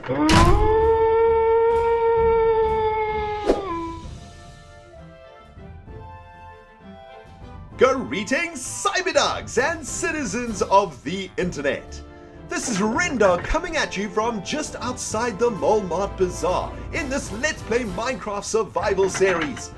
Greetings, cyberdogs and citizens of the internet. This is Rendog coming at you from just outside the Walmart Bazaar in this Let's Play Minecraft Survival series.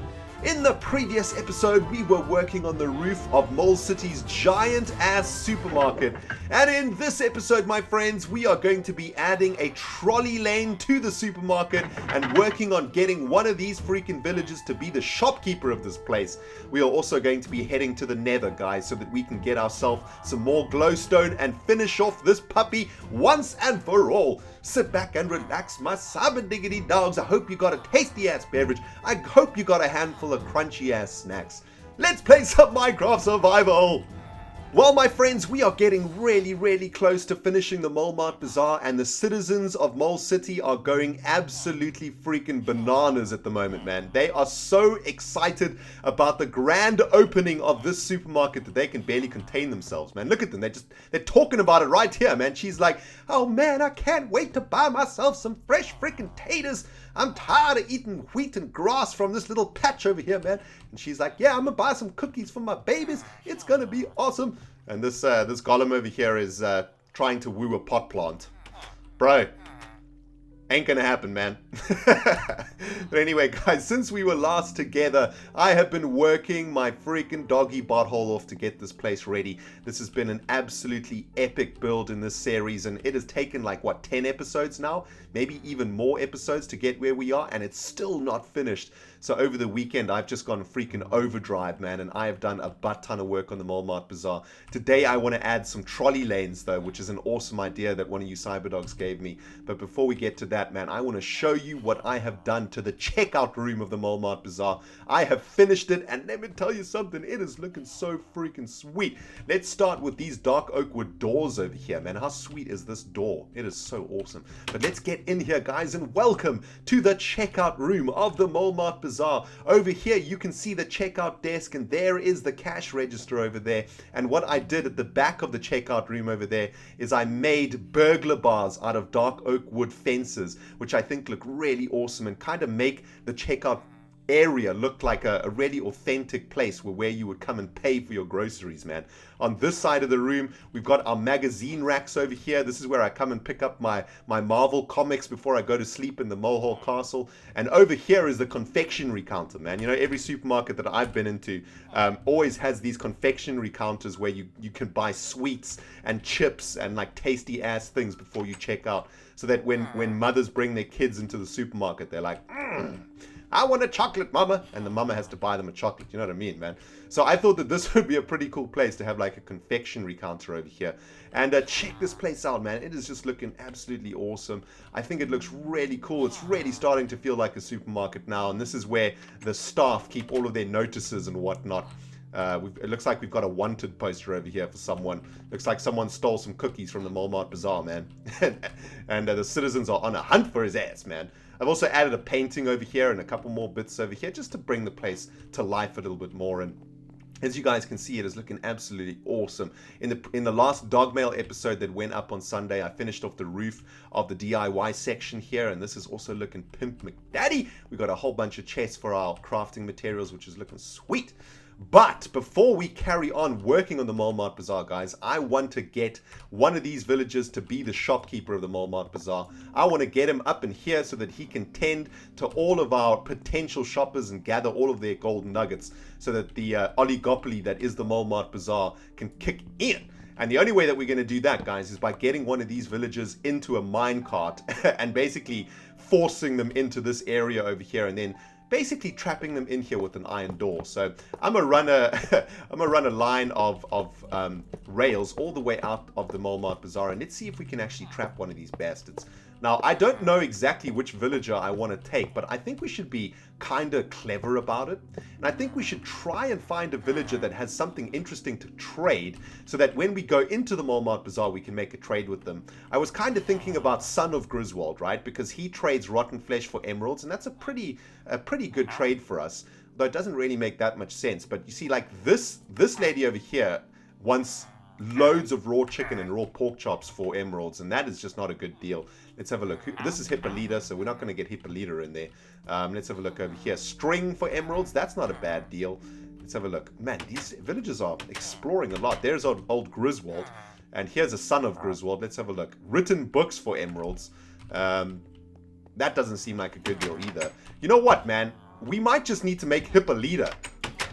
In the previous episode, we were working on the roof of Mole City's giant-ass supermarket. And in this episode, my friends, we are going to be adding a trolley lane to the supermarket and working on getting one of these freaking villagers to be the shopkeeper of this place. We are also going to be heading to the nether, guys, so that we can get ourselves some more glowstone and finish off this puppy once and for all. Sit back and relax, my cyber diggity dogs. I hope you got a tasty ass beverage. I hope you got a handful of crunchy ass snacks. Let's play some Minecraft Survival. Well, my friends, we are getting really close to finishing the Walmart Bazaar, and the citizens of Mole City are going absolutely freaking bananas at the moment, man. They are so excited about the grand opening of this supermarket that they can barely contain themselves, man. Look at them. They're talking about it right here, man. She's like, oh man, I can't wait to buy myself some fresh freaking taters. I'm tired of eating wheat and grass from this little patch over here, man. And she's like, yeah, I'm gonna buy some cookies for my babies. It's gonna be awesome. And this golem over here is trying to woo a pot plant. Bro, ain't gonna happen, man. But anyway, guys, since we were last together, I have been working my freaking doggy butthole off to get this place ready. This has been an absolutely epic build in this series, and it has taken like, what, 10 episodes now? Maybe even more episodes to get where we are, and it's still not finished. So over the weekend, I've just gone freaking overdrive, man, and I have done a butt ton of work on the Walmart Bazaar. Today, I want to add some trolley lanes, though, which is an awesome idea that one of you cyberdogs gave me. But before we get to that, man, I want to show you what I have done to the checkout room of the Walmart Bazaar. I have finished it, and let me tell you something, it is looking so freaking sweet. Let's start with these dark oak wood doors over here, man. How sweet is this door? It is so awesome. But let's get in here, guys, and welcome to the checkout room of the Walmart Bazaar. Over here, you can see the checkout desk, and there is the cash register over there. And what I did at the back of the checkout room over there is I made burglar bars out of dark oak wood fences, which I think look really awesome and kind of make the checkout area looked like a really authentic place where you would come and pay for your groceries, man. On this side of the room, we've got our magazine racks over here. This is where I come and pick up my Marvel comics before I go to sleep in the Molehall Castle. And over here is the confectionery counter, man. You know, every supermarket that I've been into always has these confectionery counters where you can buy sweets and chips and like tasty ass things before you check out, so that when mothers bring their kids into the supermarket, they're like, I want a chocolate, mama. And the mama has to buy them a chocolate. You know what I mean, man? So I thought that this would be a pretty cool place to have like a confectionery counter over here. And check this place out, man. It is just looking absolutely awesome. I think it looks really cool. It's really starting to feel like a supermarket now. And this is where the staff keep all of their notices and whatnot. It looks like we've got a wanted poster over here for someone. Looks like someone stole some cookies from the Walmart Bazaar, man. and the citizens are on a hunt for his ass, man. I've also added a painting over here and a couple more bits over here just to bring the place to life a little bit more. And as you guys can see, it is looking absolutely awesome. In the last Dogmail episode that went up on Sunday, I finished off the roof of the DIY section here, and this is also looking pimp McDaddy. We got a whole bunch of chests for our crafting materials, which is looking sweet. But before we carry on working on the Walmart Bazaar, guys, I want to get one of these villagers to be the shopkeeper of the Walmart Bazaar. I want to get him up in here so that he can tend to all of our potential shoppers and gather all of their golden nuggets, so that the oligopoly that is the Walmart Bazaar can kick in. And the only way that we're going to do that, guys, is by getting one of these villagers into a minecart and basically forcing them into this area over here, and then basically trapping them in here with an iron door. So I'm gonna run a line of rails all the way out of the Walmart Bazaar, and let's see if we can actually trap one of these bastards. Now, I don't know exactly which villager I want to take, but I think we should be kind of clever about it. And I think we should try and find a villager that has something interesting to trade, so that when we go into the Walmart Bazaar, we can make a trade with them. I was kind of thinking about Son of Griswold, right? Because he trades rotten flesh for emeralds, and that's a pretty good trade for us. Though it doesn't really make that much sense. But you see, like this lady over here wants loads of raw chicken and raw pork chops for emeralds, and that is just not a good deal. Let's have a look. This is Hippolyta, so we're not going to get Hippolyta in there. Let's have a look over here. String for emeralds, that's not a bad deal. Let's have a look. Man, these villagers are exploring a lot. There's old Griswold, and here's a son of Griswold. Let's have a look. Written books for emeralds. That doesn't seem like a good deal either. You know what, man? We might just need to make Hippolyta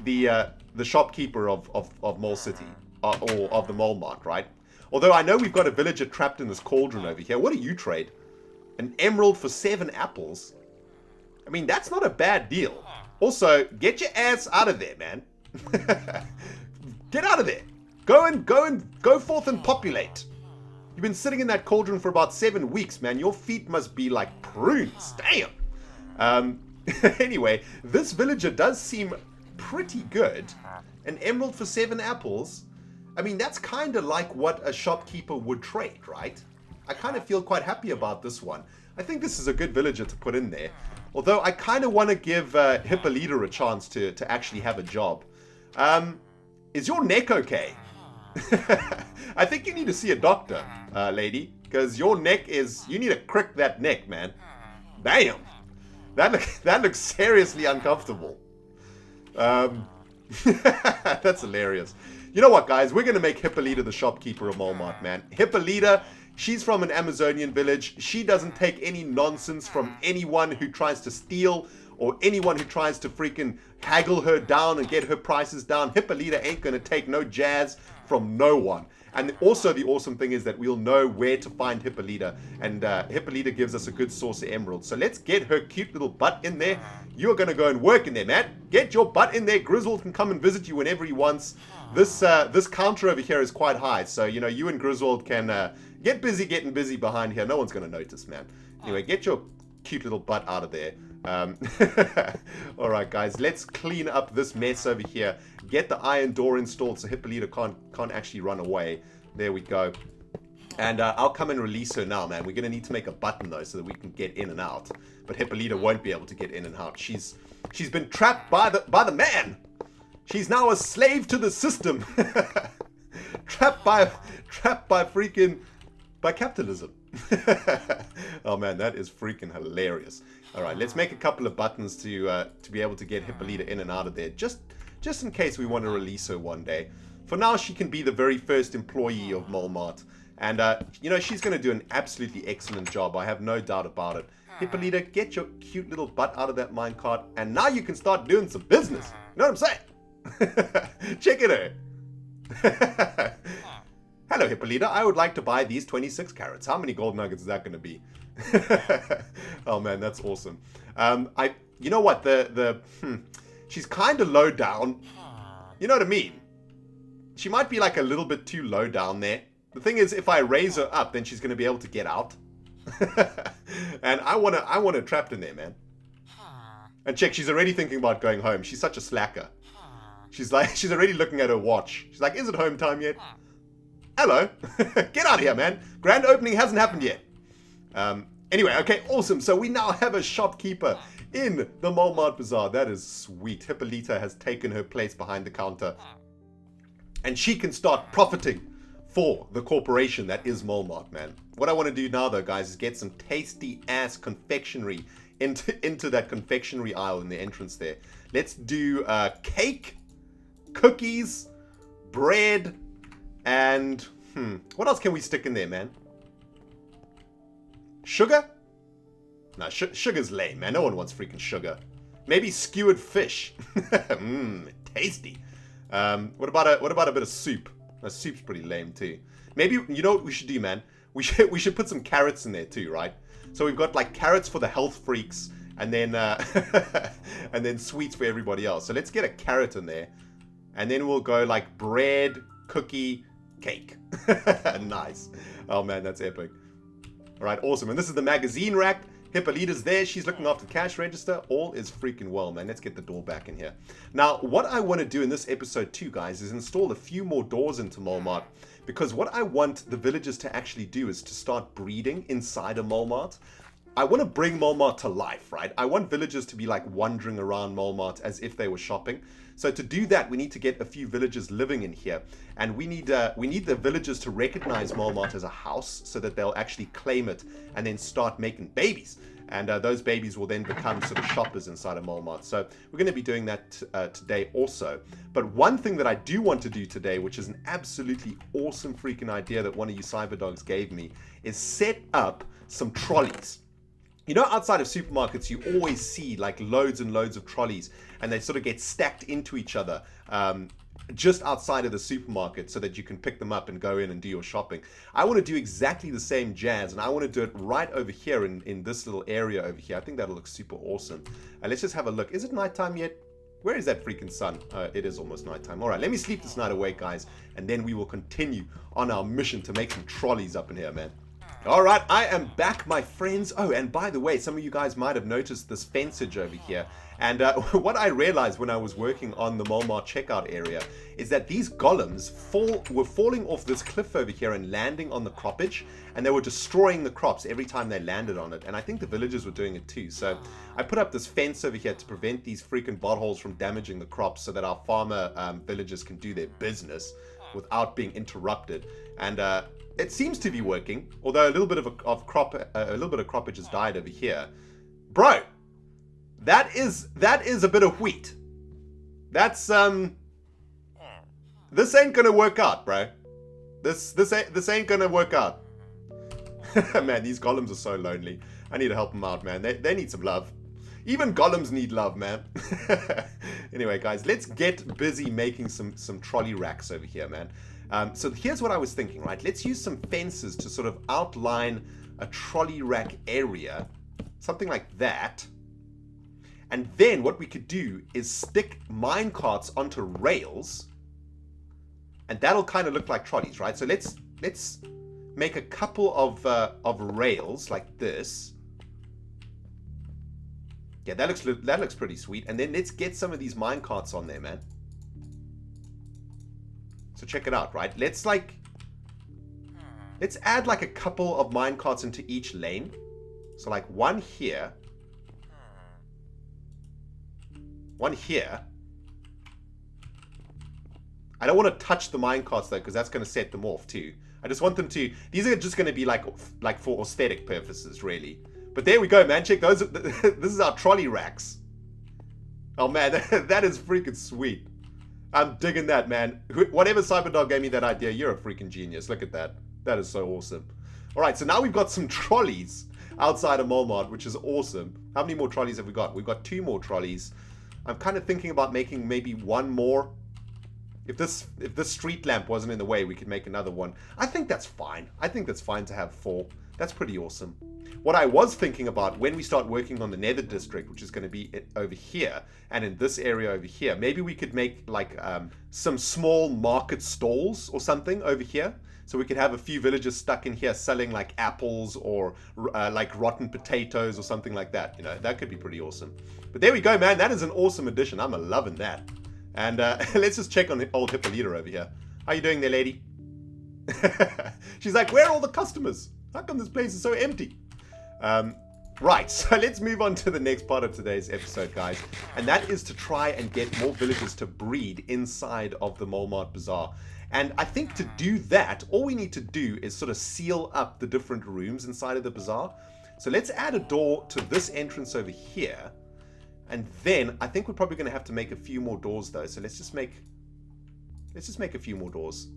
the shopkeeper of Mole City, or of the Mole Mart, right? Although I know we've got a villager trapped in this cauldron over here. What do you trade? An emerald for 7 apples? I mean, that's not a bad deal. Also, get your ass out of there, man. Get out of there. Go forth and populate. You've been sitting in that cauldron for about 7 weeks, man. Your feet must be like prunes. Damn. Anyway, this villager does seem pretty good. An emerald for 7 apples. I mean, that's kind of like what a shopkeeper would trade, right? I kind of feel quite happy about this one. I think this is a good villager to put in there. Although I kind of want to give Hippolyta a chance to actually have a job. Is your neck okay? I think you need to see a doctor, lady. Because your neck is... You need to crick that neck, man. Damn. That looks seriously uncomfortable. That's hilarious. You know what, guys? We're going to make Hippolyta the shopkeeper of Mole Mart, man. Hippolyta, she's from an Amazonian village. She doesn't take any nonsense from anyone who tries to steal or anyone who tries to freaking haggle her down and get her prices down. Hippolyta ain't going to take no jazz from no one. And also the awesome thing is that we'll know where to find Hippolyta, and Hippolyta gives us a good source of emeralds. So let's get her cute little butt in there. You're going to go and work in there, man. Get your butt in there. Griswold can come and visit you whenever he wants. This counter over here is quite high, so you know you and Griswold can get busy getting busy behind here. No one's going to notice, man. Anyway, get your cute little butt out of there. Alright, guys, let's clean up this mess over here. Get the iron door installed so Hippolyta can't actually run away. There we go. And I'll come and release her now, man. We're going to need to make a button, though, so that we can get in and out. But Hippolyta won't be able to get in and out. She's been trapped by the man. She's now a slave to the system. trapped by capitalism. Oh man, that is freaking hilarious. Alright, let's make a couple of buttons to be able to get Hippolyta in and out of there, just in case we want to release her one day. For now, she can be the very first employee of Mole Mart, and you know, she's going to do an absolutely excellent job. I have no doubt about it. Hippolyta, get your cute little butt out of that minecart, and now you can start doing some business. You know what I'm saying? Check it out. Hello, Hippolyta. I would like to buy these 26 carrots. How many gold nuggets is that going to be? Oh man, that's awesome. You know what? She's kind of low down. You know what I mean? She might be like a little bit too low down there. The thing is, if I raise her up, then she's going to be able to get out. And I want her trapped in there, man. And check, she's already thinking about going home. She's such a slacker. She's already looking at her watch. She's like, is it home time yet? Hello. Get out of here, man. Grand opening hasn't happened yet. Anyway, okay, awesome. So we now have a shopkeeper in the Mole Mart Bazaar. That is sweet. Hippolyta has taken her place behind the counter. And she can start profiting for the corporation that is Mole Mart, man. What I want to do now, though, guys, is get some tasty-ass confectionery into that confectionery aisle in the entrance there. Let's do cake, cookies, bread, and what else can we stick in there, man? Sugar? No, sugar's lame, man. No one wants freaking sugar. Maybe skewered fish. Tasty. What about a bit of soup? Soup's pretty lame too. Maybe, you know what we should do, man? We should put some carrots in there too, right? So we've got like carrots for the health freaks, and then and then sweets for everybody else. So let's get a carrot in there, and then we'll go like bread, cookie, cake. Nice. Oh man, that's epic. All right, awesome. And this is the magazine rack. Hippolyta's there. She's looking after the cash register. All is freaking well, man. Let's get the door back in here. Now, what I want to do in this episode too, guys, is install a few more doors into Mole Mart. Because what I want the villagers to actually do is to start breeding inside a Mole Mart. I want to bring Mole Mart to life, right? I want villagers to be like wandering around Mole Mart as if they were shopping. So to do that, we need to get a few villagers living in here, and we need the villagers to recognize Molmart as a house so that they'll actually claim it and then start making babies. And those babies will then become sort of shoppers inside of Molmart. So we're going to be doing that today also. But one thing that I do want to do today, which is an absolutely awesome freaking idea that one of you cyberdogs gave me, is set up some trolleys. You know, outside of supermarkets, you always see like loads and loads of trolleys, and they sort of get stacked into each other just outside of the supermarket so that you can pick them up and go in and do your shopping. I want to do exactly the same jazz, and I want to do it right over here in this little area over here. I think that'll look super awesome. Let's just have a look. Is it nighttime yet? Where is that freaking sun? It is almost nighttime. All right, let me sleep this night away, guys, and then we will continue on our mission to make some trolleys up in here, man. All right, I am back, my friends. Oh, and by the way, some of you guys might have noticed this fencage over here. And what I realized when I was working on the Molmart checkout area is that these golems were falling off this cliff over here and landing on the croppage, and they were destroying the crops every time they landed on it. And I think the villagers were doing it too. So I put up this fence over here to prevent these freaking potholes from damaging the crops so that our farmer villagers can do their business without being interrupted. And it seems to be working, although a little bit of croppage has died over here. Bro, that is a bit of wheat. That's this ain't gonna work out, bro. This ain't gonna work out. Man, these golems are so lonely. I need to help them out, man. They need some love. Even golems need love, man. Anyway, guys, let's get busy making some trolley racks over here, man. So here's what I was thinking, right? Let's use some fences to sort of outline a trolley rack area, something like that. And then what we could do is stick mine carts onto rails, and that'll kind of look like trolleys, right? So let's make a couple of rails like this. Yeah, that looks pretty sweet. And then let's get some of these mine carts on there, man. So check it out, right? Let's add like a couple of mine carts into each lane. So like one here. One here. I don't want to touch the mine carts though, because that's going to set them off too. I just want them to, these are just going to be like for aesthetic purposes, really. But there we go, man. Check those. This is our trolley racks. Oh man, that is freaking sweet. I'm digging that, man. Whatever Cyberdog gave me that idea, you're a freaking genius. Look at that. That is so awesome. All right, so now we've got some trolleys outside of Molmart, which is awesome. How many more trolleys have we got? We've got 2 more trolleys. I'm kind of thinking about making maybe 1 more. If this street lamp wasn't in the way, we could make another one. I think that's fine. I think that's fine to have 4. That's pretty awesome. What I was thinking about when we start working on the Nether District, which is going to be over here, and in this area over here, maybe we could make like some small market stalls or something over here. So we could have a few villagers stuck in here selling like apples or like rotten potatoes or something like that. You know, that could be pretty awesome. But there we go, man. That is an awesome addition. I'm loving that. And let's just check on old Hippolyta over here. How you doing there, lady? She's like, where are all the customers? How come this place is so empty? Right, so let's move on to the next part of today's episode, guys. And that is to try and get more villagers to breed inside of the Molmart Bazaar. And I think to do that, all we need to do is sort of seal up the different rooms inside of the bazaar. So let's add a door to this entrance over here. And then I think we're probably going to have to make a few more doors though. So let's just make a few more doors.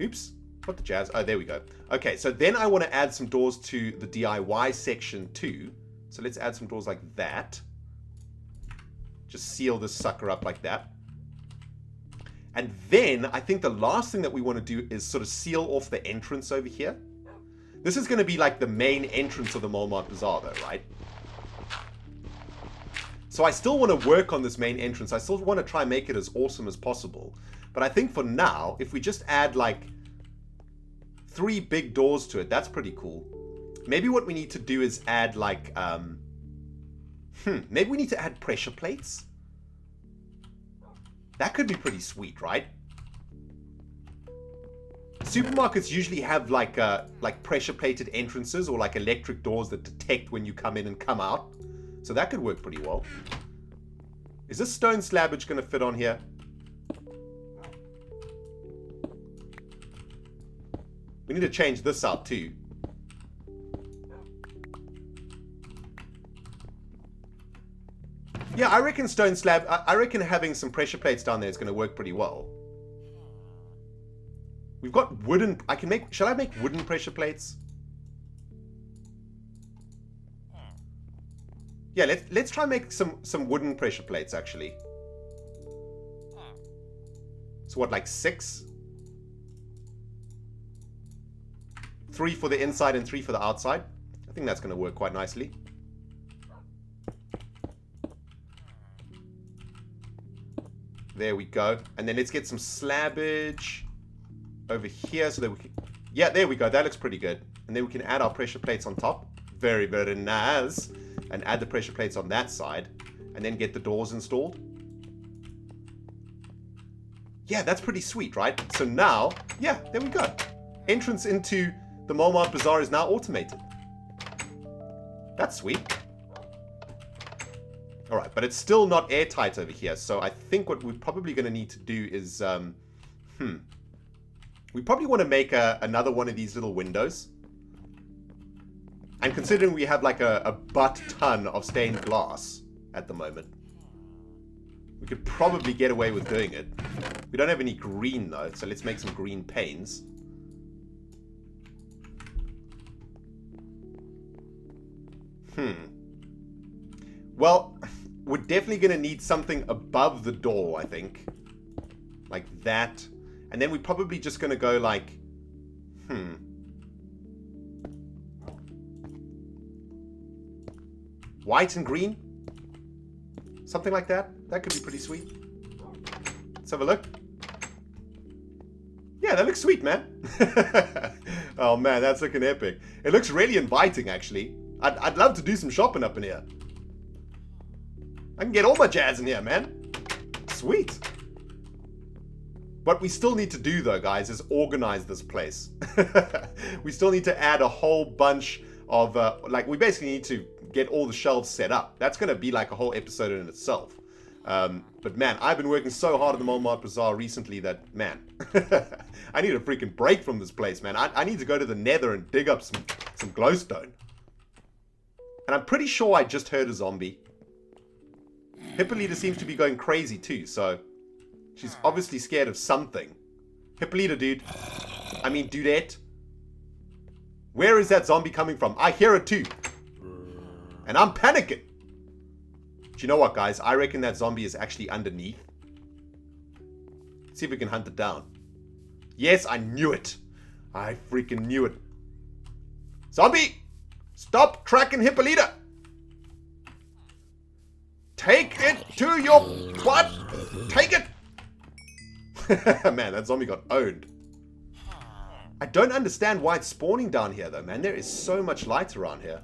Oops. What the jazz? Oh, there we go. Okay, so then I want to add some doors to the DIY section too. So let's add some doors like that. Just seal this sucker up like that. And then I think the last thing that we want to do is sort of seal off the entrance over here. This is going to be like the main entrance of the Molmart Bazaar though, right? So I still want to work on this main entrance. I still want to try and make it as awesome as possible. But I think for now, if we just add like 3 big doors to it, that's pretty cool. Maybe what we need to do is add like, maybe we need to add pressure plates. That could be pretty sweet, right? Supermarkets usually have like pressure plated entrances or like electric doors that detect when you come in and come out. So that could work pretty well. Is this stone slabbage going to fit on here? We need to change this out too. Yeah, I reckon stone slab... I reckon having some pressure plates down there is going to work pretty well. We've got wooden... I can make... Shall I make wooden pressure plates? Yeah, let's try and make some wooden pressure plates, actually. So what, like 6? 3 for the inside and 3 for the outside. I think that's going to work quite nicely. There we go. And then let's get some slabbage over here so that we can... Yeah, there we go. That looks pretty good. And then we can add our pressure plates on top. Very, very nice. And add the pressure plates on that side. And then get the doors installed. Yeah, that's pretty sweet, right? So now, yeah, there we go. Entrance into the Mole Mart Bazaar is now automated. That's sweet. Alright, but it's still not airtight over here. So I think what we're probably going to need to do is... we probably want to make another one of these little windows. And considering we have like a butt-ton of stained glass at the moment, we could probably get away with doing it. We don't have any green though, so let's make some green panes. Well, we're definitely going to need something above the door, I think. Like that. And then we're probably just going to go like... White and green? Something like that? That could be pretty sweet. Let's have a look. Yeah, that looks sweet, man. Oh man, that's looking epic. It looks really inviting, actually. I'd love to do some shopping up in here. I can get all my jazz in here, man. Sweet. What we still need to do, though, guys, is organize this place. We still need to add a whole bunch of... like, we basically need to get all the shelves set up. That's going to be like a whole episode in itself. But, man, I've been working so hard at the Mole Mart Bazaar recently that, man, I need a freaking break from this place, man. I need to go to the Nether and dig up some glowstone. And I'm pretty sure I just heard a zombie. Hippolyta seems to be going crazy too, so she's obviously scared of something. Hippolyta, dude. I mean, dudette. Where is that zombie coming from? I hear it too. And I'm panicking. Do you know what, guys? I reckon that zombie is actually underneath. Let's see if we can hunt it down. Yes, I knew it. I freaking knew it. Zombie! Stop tracking Hippolyta! Take it to your butt! Take it! Man, that zombie got owned. I don't understand why it's spawning down here, though, man. There is so much light around here.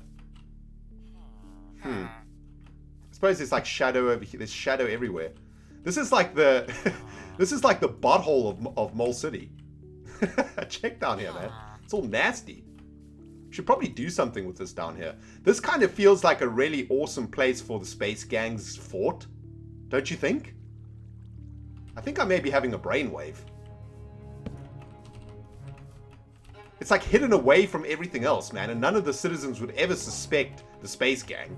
I suppose there's like shadow over here. There's shadow everywhere. This is like the... this is like the butthole of Mole City. Check down here, man. It's all nasty. Should probably do something with this down here. This kind of feels like a really awesome place for the Space Gang's fort. Don't you think? I think I may be having a brainwave. It's like hidden away from everything else, man, and none of the citizens would ever suspect the Space Gang.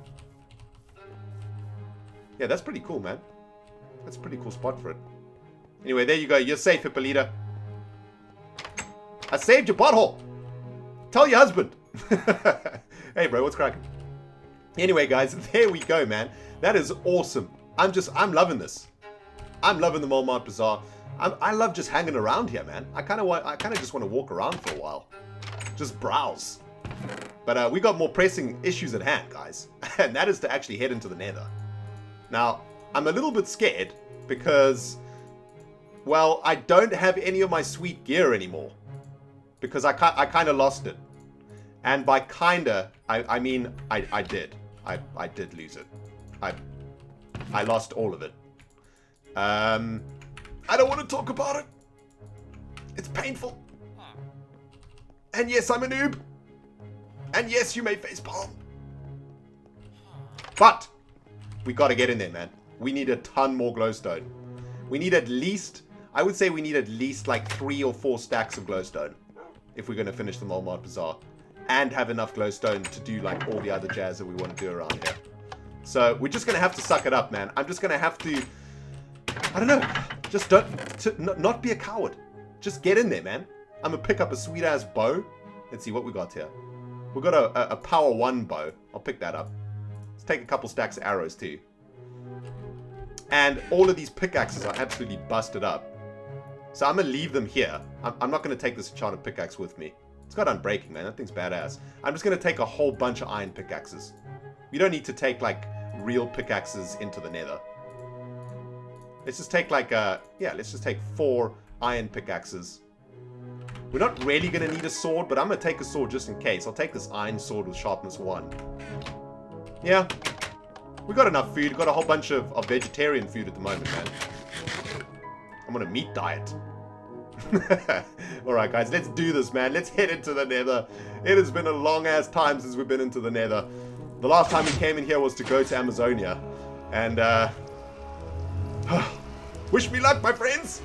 Yeah, that's pretty cool, man. That's a pretty cool spot for it. Anyway, there you go. You're safe, Hippolyta. I saved your butthole. Tell your husband. Hey, bro, what's cracking? Anyway, guys, there we go, man. That is awesome. I'm loving this. I'm loving the Mole Mart Bazaar. I love just hanging around here, man. I kind of just want to walk around for a while. Just browse. But we got more pressing issues at hand, guys. And that is to actually head into the Nether. Now, I'm a little bit scared because, well, I don't have any of my sweet gear anymore. Because I kind of lost it. And by kinda, I mean I did. I did lose it. I lost all of it. I don't want to talk about it. It's painful. And yes, I'm a noob. And yes, you may facepalm. But We got to get in there, man. We need a ton more glowstone. We need at least, I would say we need at least like 3 or 4 stacks of glowstone if we're going to finish the Mole Mart Bazaar and have enough glowstone to do like all the other jazz that we want to do around here. So we're just going to have to suck it up, man. I'm just going to have to, I don't know, just not be a coward. Just get in there, man. I'm going to pick up a sweet ass bow. Let's see what we got here. We've got a power 1 bow. I'll pick that up. Let's take a couple stacks of arrows too. And all of these pickaxes are absolutely busted up. So I'm going to leave them here. I'm not going to take this enchanted pickaxe with me. It's got unbreaking, man. That thing's badass. I'm just going to take a whole bunch of iron pickaxes. We don't need to take, like, real pickaxes into the nether. Let's just take, like, let's just take 4 iron pickaxes. We're not really going to need a sword, but I'm going to take a sword just in case. I'll take this iron sword with sharpness 1. Yeah. We got enough food. Got a whole bunch of vegetarian food at the moment, man. I'm on a meat diet. Alright, guys. Let's do this, man. Let's head into the nether. It has been a long-ass time since we've been into the nether. The last time we came in here was to go to Amazonia. And, wish me luck, my friends!